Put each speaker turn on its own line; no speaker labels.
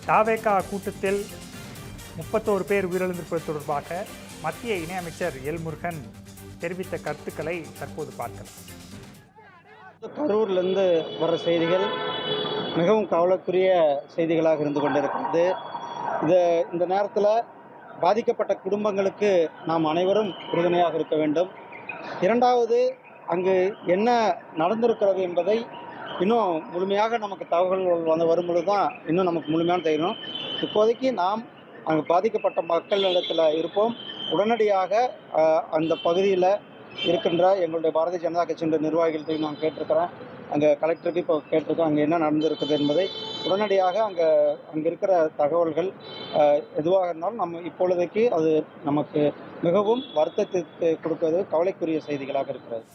தாவேகா கூட்டத்தில் 31 பேர் உயிரிழந்திருப்பது தொடர்பாக மத்திய இணையமைச்சர் எல் முருகன் தெரிவித்த கருத்துக்களை தற்போது பார்க்கலாம்.
கரூர்லேருந்து வர செய்திகள் மிகவும் கவலைக்குரிய செய்திகளாக இருந்து கொண்டிருக்கிறது. இந்த நேரத்தில் பாதிக்கப்பட்ட குடும்பங்களுக்கு நாம் அனைவரும் உறுதுணையாக இருக்க வேண்டும். இரண்டாவது, அங்கு என்ன நடந்திருக்கிறது என்பதை இன்னும் முழுமையாக நமக்கு தகவல்கள் வரும்பொழுது தான் இன்னும் நமக்கு முழுமையான தெரியும். இப்போதைக்கு நாம் அங்கு பாதிக்கப்பட்ட மக்களிடத்தில் இருப்போம். உடனடியாக அந்த பகுதியில் இருக்கின்ற எங்களுடைய பாரதிய ஜனதா கட்சியினுடைய நிர்வாகிகள்கிட்டையும் நான் கேட்டிருக்கிறேன். அங்கே கலெக்டருக்கு இப்போ கேட்டிருக்கோம் அங்கே என்ன நடந்திருக்குது என்பதை. உடனடியாக அங்கே இருக்கிற தகவல்கள் எதுவாக இருந்தாலும் நம்ம இப்பொழுதைக்கு அது நமக்கு மிகவும் வருத்தத்திற்கு கொடுப்பது கவலைக்குரிய செய்திகளாக இருக்கிறது.